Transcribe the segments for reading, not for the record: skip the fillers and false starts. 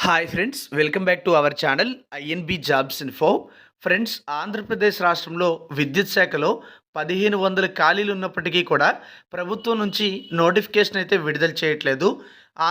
Hi friends, welcome back to our channel INB jobs info. Friends, Andhra Pradesh రాష్ట్రంలో విద్యుత్ శాఖలో 1500 ఖాళీలు ఉన్నప్పటికీ కూడా ప్రభుత్వం నుంచి నోటిఫికేషన్ అయితే విడుదల చేయట్లేదు.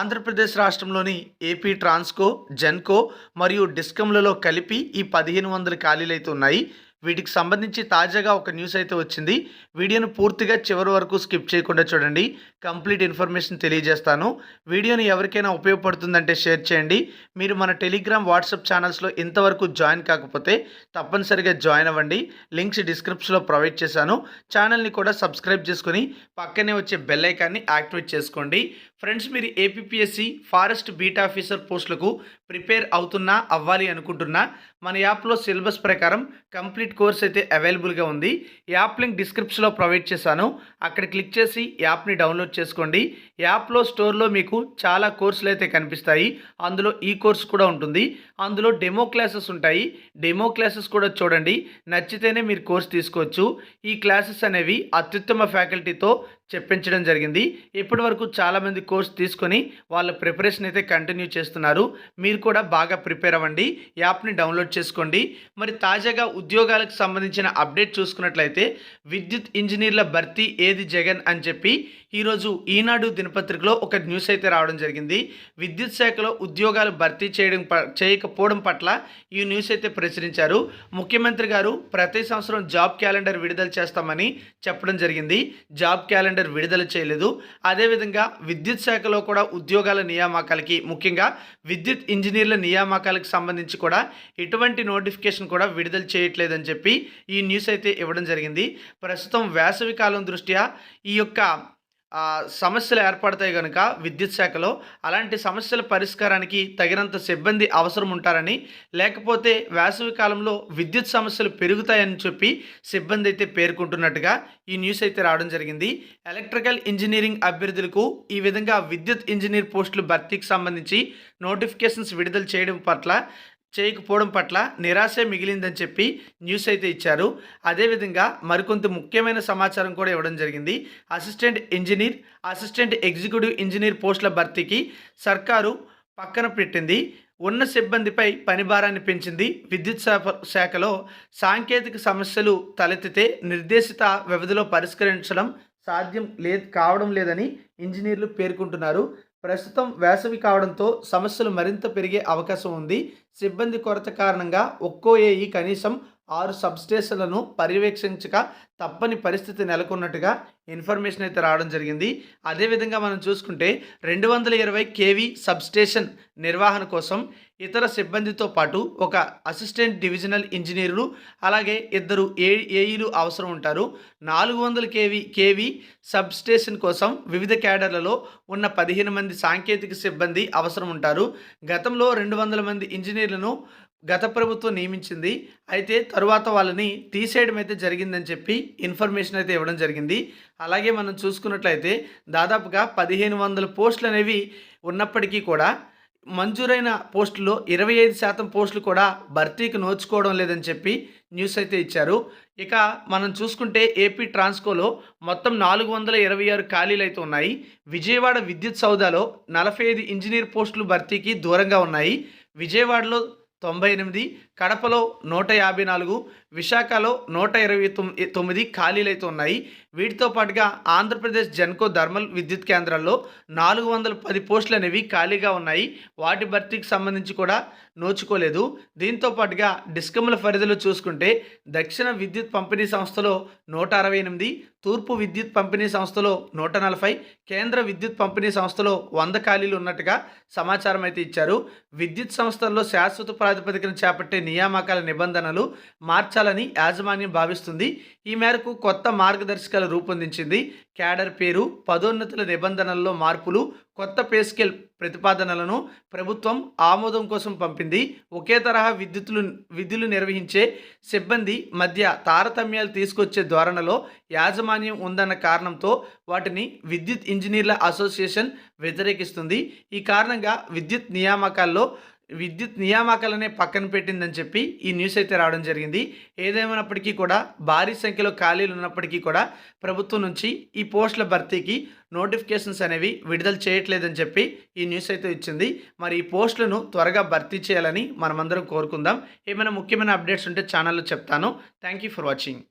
ఆంధ్రప్రదేశ్ రాష్ట్రంలోని ఏపీ ట్రాన్స్కో, జెన్కో మరియు డిస్కంలలో కలిపి ఈ 1500 ఖాళీలు అయితే ఉన్నాయి. వీటికి సంబంధించి తాజాగా ఒక న్యూస్ అయితే వచ్చింది. వీడియోను పూర్తిగా చివరి వరకు స్కిప్ చేయకుండా చూడండి. కంప్లీట్ ఇన్ఫర్మేషన్ తెలియజేస్తాను. వీడియోని ఎవరికైనా ఉపయోగపడుతుందంటే షేర్ చేయండి. మీరు మన టెలిగ్రామ్, వాట్సాప్ ఛానల్స్లో ఇంతవరకు జాయిన్ కాకపోతే తప్పనిసరిగా జాయిన్ అవ్వండి. లింక్స్ డిస్క్రిప్షన్లో ప్రొవైడ్ చేశాను. ఛానల్ని కూడా సబ్స్క్రైబ్ చేసుకుని పక్కనే వచ్చే బెల్ ఐకాన్ని యాక్టివేట్ చేసుకోండి. ఫ్రెండ్స్, మీరు ఏపీఎస్సి ఫారెస్ట్ బీట్ ఆఫీసర్ పోస్టులకు ప్రిపేర్ అవ్వాలి అనుకుంటున్నా, మన యాప్లో సిలబస్ ప్రకారం కంప్లీట్ కోర్స్ అయితే అవైలబుల్గా ఉంది. యాప్ లింక్ డిస్క్రిప్షన్లో ప్రొవైడ్ చేశాను. అక్కడ క్లిక్ చేసి యాప్ని డౌన్లోడ్ చేసుకోండి. యాప్లో స్టోర్లో మీకు చాలా కోర్సులు అయితే కనిపిస్తాయి. అందులో ఈ కోర్స్ కూడా ఉంటుంది. అందులో డెమో క్లాసెస్ ఉంటాయి. డెమో క్లాసెస్ కూడా చూడండి. నచ్చితేనే మీరు కోర్స్ తీసుకోవచ్చు. ఈ క్లాసెస్ అనేవి అత్యుత్తమ ఫ్యాకల్టీతో చెప్పించడం జరిగింది. ఇప్పటి వరకు చాలామంది కోర్స్ తీసుకొని వాళ్ళ ప్రిపరేషన్ అయితే కంటిన్యూ చేస్తున్నారు. మీరు కూడా బాగా ప్రిపేర్ అవ్వండి. యాప్ని డౌన్లోడ్ చేసుకోండి. మరి తాజాగా ఉద్యోగాలకు సంబంధించిన అప్డేట్ చూసుకున్నట్లయితే విద్యుత్ ఇంజనీర్ల భర్తీ ఏది జగన్ అని చెప్పి ఈరోజు ఈనాడు దినపత్రికలో ఒక న్యూస్ అయితే రావడం జరిగింది. విద్యుత్ శాఖలో ఉద్యోగాలు భర్తీ చేయకపోవడం పట్ల ఈ న్యూస్ అయితే ప్రచురించారు. ముఖ్యమంత్రి గారు ప్రతి సంవత్సరం జాబ్ క్యాలెండర్ విడుదల చేస్తామని చెప్పడం జరిగింది. జాబ్ క్యాలెండర్ విడుదల చేయలేదు. అదేవిధంగా విద్యుత్ శాఖలో కూడా ఉద్యోగాల నియామకాలకి, ముఖ్యంగా విద్యుత్ ఇంజనీర్ల నియామకాలకు సంబంధించి కూడా ఎటువంటి నోటిఫికేషన్ కూడా విడుదల చేయట్లేదని చెప్పి ఈ న్యూస్ అయితే ఇవ్వడం జరిగింది. ప్రస్తుతం వేసవి కాలం దృష్ట్యా ఈ యొక్క సమస్యలు ఏర్పడతాయి కనుక విద్యుత్ శాఖలో అలాంటి సమస్యల పరిష్కారానికి తగినంత సిబ్బంది అవసరం ఉంటారని, లేకపోతే వేసవి కాలంలో విద్యుత్ సమస్యలు పెరుగుతాయని చెప్పి సిబ్బంది అయితే పేర్కొంటున్నట్టుగా ఈ న్యూస్ అయితే రావడం జరిగింది. ఎలక్ట్రికల్ ఇంజనీరింగ్ అభ్యర్థులకు ఈ విధంగా విద్యుత్ ఇంజనీర్ పోస్టులు భర్తీకి సంబంధించి నోటిఫికేషన్స్ విడుదల చేయకపోవడం పట్ల నిరాశే మిగిలిందని చెప్పి న్యూస్ అయితే ఇచ్చారు. అదేవిధంగా మరికొంత ముఖ్యమైన సమాచారం కూడా ఇవ్వడం జరిగింది. అసిస్టెంట్ ఎగ్జిక్యూటివ్ ఇంజనీర్ పోస్టుల భర్తీకి సర్కారు పక్కన పెట్టింది. ఉన్న సిబ్బందిపై పనిభారాన్ని పెంచింది. విద్యుత్ శాఖలో సాంకేతిక సమస్యలు తలెత్తితే నిర్దేశిత వ్యవధిలో పరిష్కరించడం సాధ్యం కావడం లేదని ఇంజనీర్లు పేర్కొంటున్నారు. ప్రస్తుతం వేసవి కావడంతో సమస్యలు మరింత పెరిగే అవకాశం ఉంది. సిబ్బంది కొరత కారణంగా ఒక్కో ఏఈ కనీసం 6 సబ్స్టేషన్లను పర్యవేక్షించక తప్పని పరిస్థితి నెలకొన్నట్టుగా ఇన్ఫర్మేషన్ అయితే రావడం జరిగింది. అదేవిధంగా మనం చూసుకుంటే 220 కేవీ సబ్స్టేషన్ నిర్వహణ కోసం ఇతర సిబ్బందితో పాటు ఒక అసిస్టెంట్ డివిజనల్ ఇంజనీర్లు, అలాగే 2 ఏఈలు అవసరం ఉంటారు. 400 కేవీ సబ్స్టేషన్ కోసం వివిధ క్యాడర్లలో ఉన్న 15 మంది సాంకేతిక సిబ్బంది అవసరం ఉంటారు. గతంలో 200 మంది ఇంజనీర్లను గత ప్రభుత్వం నియమించింది. అయితే తరువాత వాళ్ళని తీసేయడం అయితే జరిగిందని చెప్పి ఇన్ఫర్మేషన్ అయితే ఇవ్వడం జరిగింది. అలాగే మనం చూసుకున్నట్లయితే దాదాపుగా 1500 పోస్టులు అనేవి ఉన్నప్పటికీ కూడా మంజూరైన పోస్టుల్లో 25% పోస్టులు కూడా భర్తీకి నోచుకోవడం లేదని చెప్పి న్యూస్ అయితే ఇచ్చారు. ఇక మనం చూసుకుంటే ఏపీ ట్రాన్స్కోలో మొత్తం 426 ఖాళీలు అయితే ఉన్నాయి. విజయవాడ విద్యుత్ సౌదాలో 45 ఇంజనీర్ పోస్టులు భర్తీకి దూరంగా ఉన్నాయి. విజయవాడలో 98, కడపలో 154, విశాఖలో 129 ఖాళీలు అయితే ఉన్నాయి. వీటితో పాటుగా ఆంధ్రప్రదేశ్ జెన్కో థర్మల్ విద్యుత్ కేంద్రాల్లో 410 పోస్టులు అనేవి ఖాళీగా ఉన్నాయి. వాటి భర్తీకి సంబంధించి కూడా నోచుకోలేదు. దీంతో పాటుగా డిస్కమ్ల పరిధిలో చూసుకుంటే దక్షిణ విద్యుత్ పంపిణీ సంస్థలో 168, తూర్పు విద్యుత్ పంపిణీ సంస్థలో 140, కేంద్ర విద్యుత్ పంపిణీ సంస్థలో 100 ఖాళీలు ఉన్నట్టుగా సమాచారం అయితే ఇచ్చారు. విద్యుత్ సంస్థల్లో శాశ్వత ప్రాతిపదికన చేపట్టే నియామకాల నిబంధనలు మార్చాలని యాజమాన్యం భావిస్తుంది. ఈ మేరకు కొత్త మార్గదర్శకాలు రూపొందించింది. క్యాడర్ పేరు, పదోన్నతుల నిబంధనల్లో మార్పులు, కొత్త పే స్కేల్ ప్రతిపాదనలను ప్రభుత్వం ఆమోదం కోసం పంపింది. ఒకే తరహా విధులు నిర్వహించే సిబ్బంది మధ్య తారతమ్యాలు తీసుకొచ్చే ధోరణిలో యాజమాన్యం ఉందన్న కారణంతో వాటిని విద్యుత్ ఇంజనీర్ల అసోసియేషన్ వ్యతిరేకిస్తుంది. ఈ కారణంగా విద్యుత్ నియామకాలనే పక్కన పెట్టిందని చెప్పి ఈ న్యూస్ అయితే రావడం జరిగింది. ఏదేమైనప్పటికీ కూడా భారీ సంఖ్యలో ఖాళీలు ఉన్నప్పటికీ కూడా ప్రభుత్వం నుంచి ఈ పోస్టుల భర్తీకి నోటిఫికేషన్స్ అనేవి విడుదల చేయట్లేదని చెప్పి ఈ న్యూస్ అయితే ఇచ్చింది. మరి ఈ పోస్టులను త్వరగా భర్తీ చేయాలని మనమందరం కోరుకుందాం. ఏమైనా ముఖ్యమైన అప్డేట్స్ ఉంటే ఛానల్లో చెప్తాను. Thank you for watching.